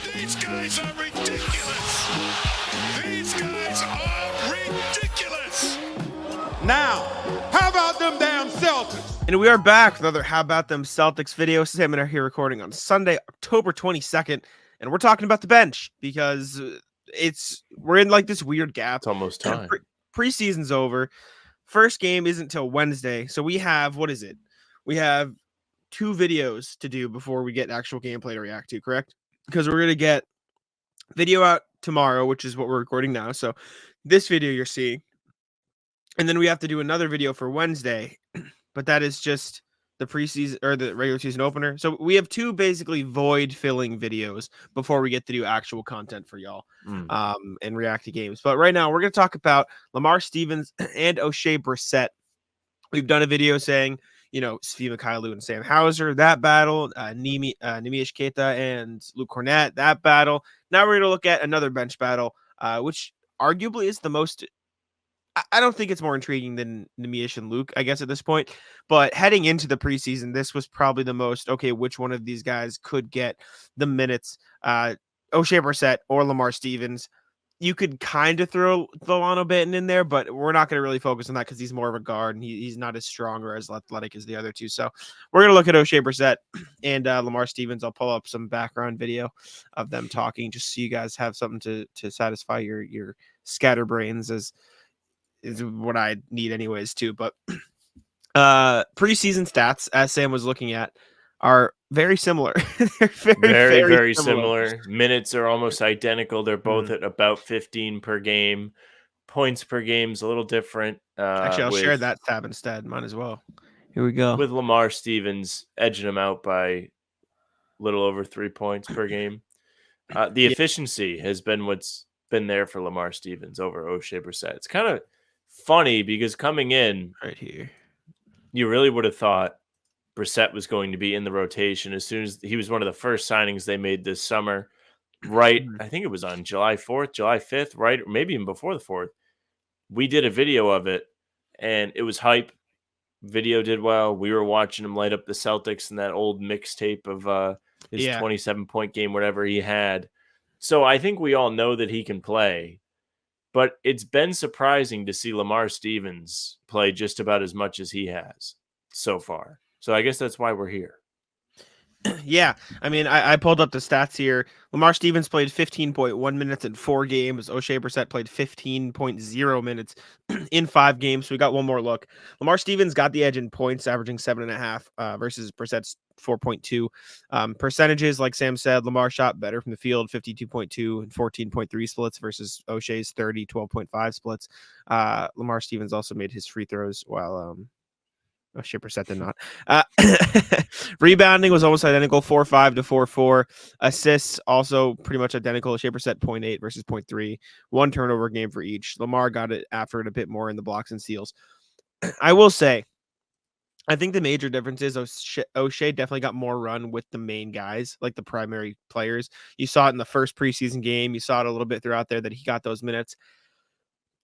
These guys are ridiculous. These guys are ridiculous. Now, how about them damn Celtics? And we are back with another How About Them Celtics video. Sam and I are here recording on Sunday, October 22nd, and we're talking about the bench because we're in like this weird gap. It's almost time. Preseason's over. First game isn't until Wednesday, so we have, what is it? We have 2 videos to do before we get actual gameplay to react to, correct? Because we're going to get video out tomorrow, which is what we're recording now. So this video you're seeing. And then we have to do another video for Wednesday, but that is just the preseason or the regular season opener. So we have 2 basically void filling videos before we get to do actual content for y'all and react to games. But right now we're going to talk about Lamar Stevens and Oshae Brissett. We've done a video saying, Svi Mykhailiuk and Sam Hauser, that battle, Neemias Queta and Luke Cornett, that battle. Now we're going to look at another bench battle, which arguably is the most, I don't think it's more intriguing than Neemias and Luke, I guess, at this point. But heading into the preseason, this was probably the most, okay, which one of these guys could get the minutes? Oshae Brissett or Lamar Stevens. You could kind of throw Delano Banton in there, but we're not going to really focus on that because he's more of a guard and he's not as strong or as athletic as the other two. So we're going to look at Oshae Brissett and Lamar Stevens. I'll pull up some background video of them talking just so you guys have something to satisfy your scatterbrains is what I need anyways too. But preseason stats, as Sam was looking at, are very similar. They're very similar. Minutes are almost identical. They're both at about 15 per game. Points per game is a little different. Actually, I'll share that tab instead. Might as well. Here we go. With Lamar Stevens edging him out by a little over 3 points per game. The efficiency has been what's been there for Lamar Stevens over Oshae Brissett. It's kind of funny because coming in right here, you really would have thought Brissett was going to be in the rotation as soon as he was one of the first signings they made this summer. Right. I think it was on July 4th, July 5th, right? Or maybe even before the 4th. We did a video of it and it was hype. Video did well. We were watching him light up the Celtics in that old mixtape of his 27-point game, whatever he had. So I think we all know that he can play. But it's been surprising to see Lamar Stevens play just about as much as he has so far. So I guess that's why we're here. Yeah, I mean, I pulled up the stats here. Lamar Stevens played 15.1 minutes in 4 games. Oshae Brissett played 15.0 minutes in 5 games. So we got one more look. Lamar Stevens got the edge in points, averaging 7.5 versus Brissett's 4.2. Percentages, like Sam said, Lamar shot better from the field, 52.2 and 14.3 splits versus O'Shea's 30, 12.5 splits. Lamar Stevens also made his free throws while Oshae Brissett did not. Rebounding was almost identical, 4.5 to 4.4. Assists also pretty much identical. Oshae Brissett 0.8 versus 0.3. 1 turnover game for each. Lamar got it after it a bit more in the blocks and steals. I will say, I think the major difference is Oshae definitely got more run with the main guys, like the primary players. You saw it in the first preseason game. You saw it a little bit throughout there that he got those minutes.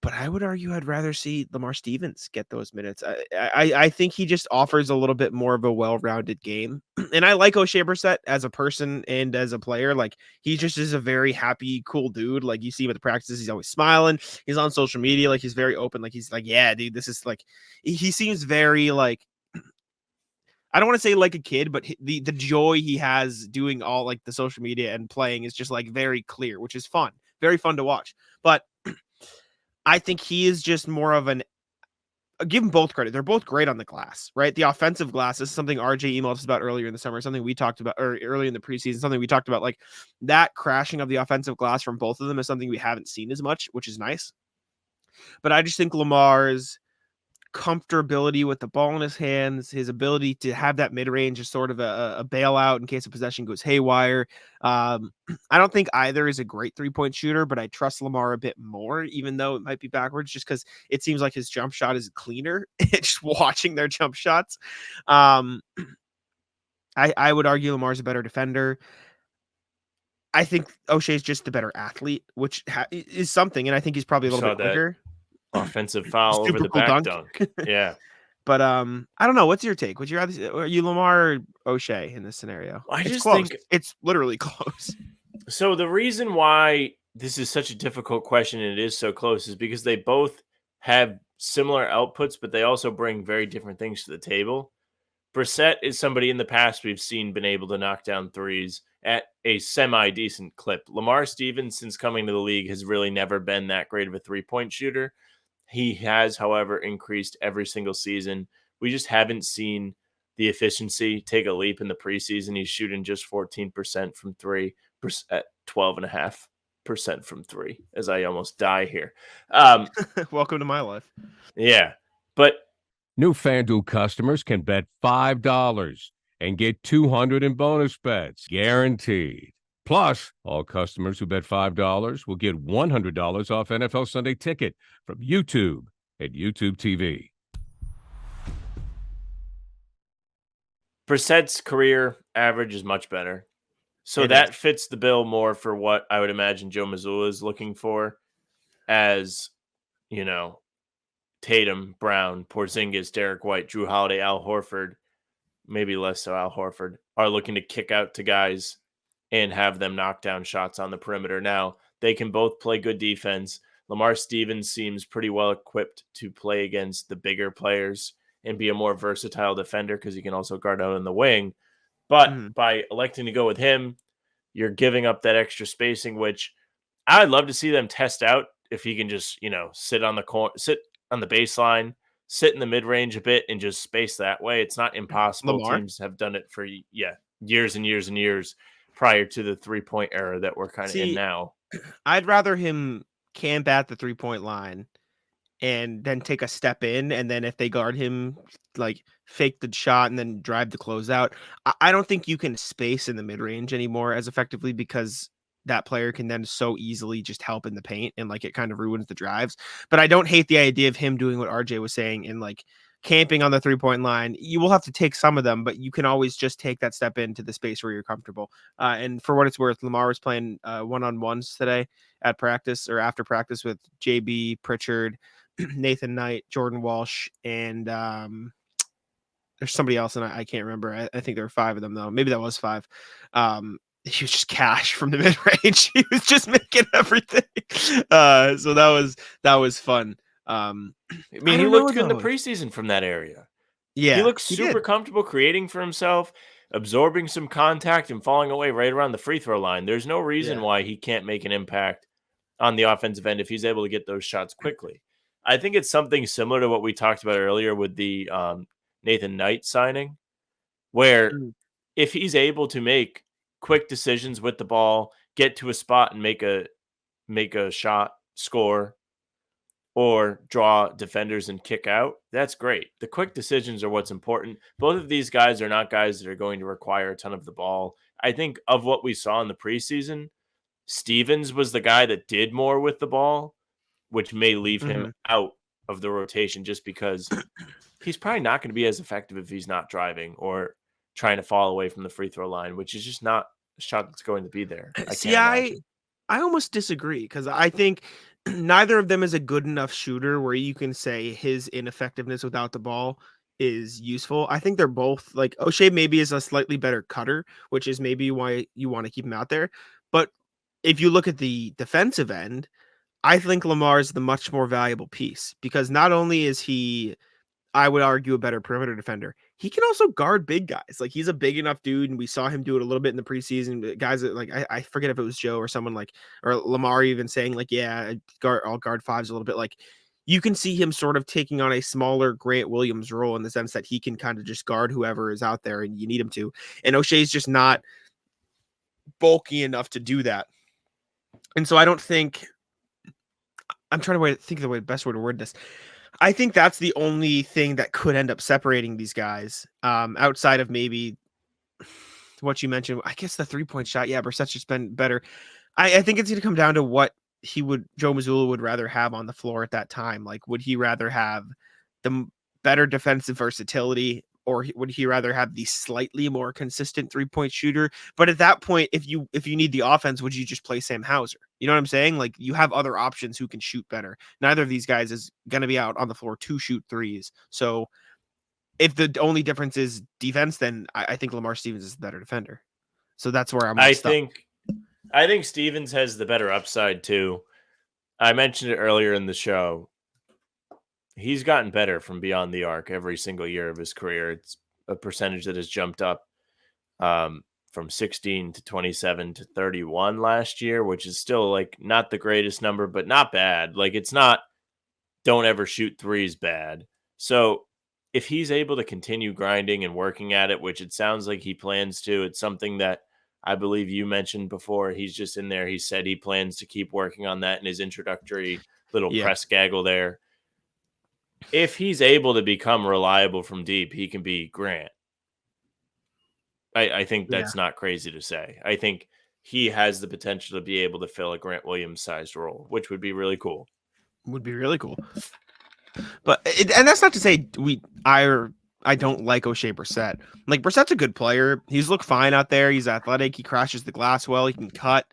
But I would argue I'd rather see Lamar Stevens get those minutes. I think he just offers a little bit more of a well-rounded game. And I like Oshae Brissett as a person and as a player. Like, he just is a very happy, cool dude. Like, you see him at the practices, he's always smiling. He's on social media. Like, he's very open. Like, he's like, yeah, dude, this is like, he seems very like, I don't want to say like a kid, but the joy he has doing all like the social media and playing is just like very clear, which is fun. Very fun to watch. But I think he is just more of an, give them both credit. They're both great on the glass, right? The offensive glass is something RJ emailed us about earlier in the summer, something we talked about, or early in the preseason, something we talked about, like that crashing of the offensive glass from both of them is something we haven't seen as much, which is nice. But I just think Lamar's comfortability with the ball in his hands, his ability to have that mid-range is sort of a bailout in case a possession goes haywire. I don't think either is a great three-point shooter, but I trust Lamar a bit more, even though it might be backwards, just because it seems like his jump shot is cleaner. Just watching their jump shots. I would argue Lamar's a better defender. I think O'Shea's just the better athlete, which is something, and I think he's probably a little bit quicker. Offensive foul over the cool back dunk. Yeah. But I don't know. What's your take? Would you rather, are you Lamar or Oshae in this scenario? I just close. think It's literally close. So the reason why this is such a difficult question and it is so close is because they both have similar outputs, but they also bring very different things to the table. Brissett is somebody in the past we've seen been able to knock down threes at a semi-decent clip. Lamar Stevens, since coming to the league, has really never been that great of a three-point shooter. He has, however, increased every single season. We just haven't seen the efficiency take a leap in the preseason. He's shooting just 14% from three, at 12.5% from three, as I almost die here. Welcome to my life. Yeah, but New FanDuel customers can bet $5 and get $200 in bonus bets, guaranteed. Plus, all customers who bet $5 will get $100 off NFL Sunday Ticket from YouTube and YouTube TV. Brissett's career average is much better. So that fits the bill more for what I would imagine Joe Mazzulla is looking for as, Tatum, Brown, Porzingis, Derek White, Drew Holiday, Al Horford, maybe less so Al Horford, are looking to kick out to guys and have them knock down shots on the perimeter. Now, they can both play good defense. Lamar Stevens seems pretty well equipped to play against the bigger players and be a more versatile defender because he can also guard out in the wing. But by electing to go with him, you're giving up that extra spacing, which I'd love to see them test out if he can just, sit on the baseline, sit in the mid-range a bit and just space that way. It's not impossible. Lamar? Teams have done it for years and years and years prior to the three-point era that we're kind of in now. I'd rather him camp at the 3-point line and then take a step in, and then if they guard him, like fake the shot and then drive the closeout. I don't think you can space in the mid-range anymore as effectively because that player can then so easily just help in the paint and like it kind of ruins the drives. But I don't hate the idea of him doing what RJ was saying and like camping on the 3-point line. You will have to take some of them, but you can always just take that step into the space where you're comfortable. And for what it's worth, Lamar was playing one-on-ones today at practice or after practice with JB, Pritchard, Nathan Knight, Jordan Walsh, and there's somebody else, and I can't remember. I think there were 5 of them, though. Maybe that was 5. He was just cash from the mid-range. He was just making everything. So that was fun. I mean, he looked good in the preseason from that area. Yeah. He looked super comfortable creating for himself, absorbing some contact, and falling away right around the free throw line. There's no reason why he can't make an impact on the offensive end if he's able to get those shots quickly. I think it's something similar to what we talked about earlier with the Nathan Knight signing, where if he's able to make quick decisions with the ball, get to a spot and make a shot, score, or draw defenders and kick out, that's great. The quick decisions are what's important. Both of these guys are not guys that are going to require a ton of the ball. I think of what we saw in the preseason, Stevens was the guy that did more with the ball, which may leave him out of the rotation just because he's probably not going to be as effective if he's not driving or trying to fall away from the free throw line, which is just not a shot that's going to be there. I almost disagree because I think neither of them is a good enough shooter where you can say his ineffectiveness without the ball is useful. I think they're both like Oshae maybe is a slightly better cutter, which is maybe why you want to keep him out there. But if you look at the defensive end, I think Lamar is the much more valuable piece because not only is he, I would argue, a better perimeter defender, he can also guard big guys. Like he's a big enough dude, and we saw him do it a little bit in the preseason. Guys that like I forget if it was Joe or someone like or Lamar even saying like, yeah, I'll guard 5s a little bit. Like you can see him sort of taking on a smaller Grant Williams role in the sense that he can kind of just guard whoever is out there and you need him to. And O'Shea's just not bulky enough to do that. And so I don't think I'm trying to think of the best way to word this. I think that's the only thing that could end up separating these guys outside of maybe what you mentioned. I guess the 3-point shot. Yeah, Brissett's just been better. I think it's going to come down to what Joe Mazzulla would rather have on the floor at that time. Like, would he rather have the better defensive versatility or would he rather have the slightly more consistent 3-point shooter? But at that point, if you need the offense, would you just play Sam Hauser? You know what I'm saying? Like you have other options who can shoot better. Neither of these guys is going to be out on the floor to shoot threes. So if the only difference is defense, then I think Lamar Stevens is the better defender. So that's where I'm. I think Stevens has the better upside too. I mentioned it earlier in the show. He's gotten better from beyond the arc every single year of his career. It's a percentage that has jumped up from 16 to 27 to 31 last year, which is still like not the greatest number, but not bad. Like it's not don't ever shoot threes bad. So if he's able to continue grinding and working at it, which it sounds like he plans to, it's something that I believe you mentioned before. He's just in there. He said he plans to keep working on that in his introductory little press gaggle there. If he's able to become reliable from deep, he can be Grant. I think that's not crazy to say. I think he has the potential to be able to fill a Grant Williams-sized role, which would be really cool. Would be really cool. But and that's not to say I don't like Oshae Brissett. Like Brissett's a good player. He's looked fine out there. He's athletic. He crashes the glass well. He can cut.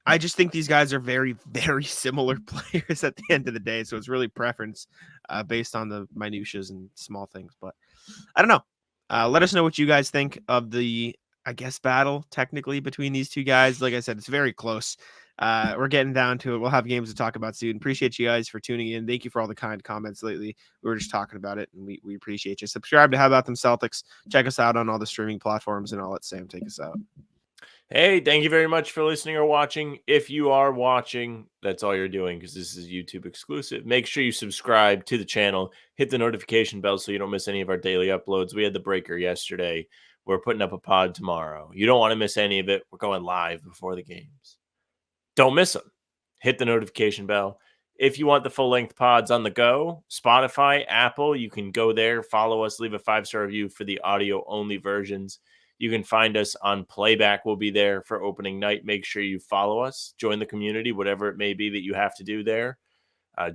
I just think these guys are very, very similar players at the end of the day. So it's really preference based on the minutiae and small things. But I don't know. Let us know what you guys think of the, I guess, battle technically between these two guys. Like I said, it's very close. We're getting down to it. We'll have games to talk about soon. Appreciate you guys for tuning in. Thank you for all the kind comments lately. We were just talking about it, and we appreciate you. Subscribe to How About Them Celtics. Check us out on all the streaming platforms, and I'll let Sam take us out. Hey, thank you very much for listening or watching. If you are watching, that's all you're doing because this is YouTube exclusive. Make sure you subscribe to the channel. Hit the notification bell so you don't miss any of our daily uploads. We had the breaker yesterday. We're putting up a pod tomorrow. You don't want to miss any of it. We're going live before the games. Don't miss them. Hit the notification bell. If you want the full-length pods on the go, Spotify, Apple, you can go there, follow us, leave a 5-star review for the audio-only versions. You can find us on Playback. We'll be there for opening night. Make sure you follow us. Join the community, whatever it may be that you have to do there.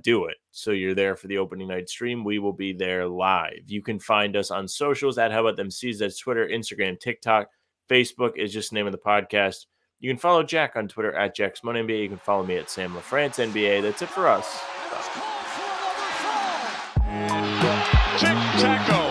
Do it. So you're there for the opening night stream. We will be there live. You can find us on socials at How About Them C's. That's Twitter, Instagram, TikTok. Facebook is just the name of the podcast. You can follow Jack on Twitter at JacksMoneyNBA. You can follow me at Sam LaFrance NBA. That's it for us. Tic-tac-toe.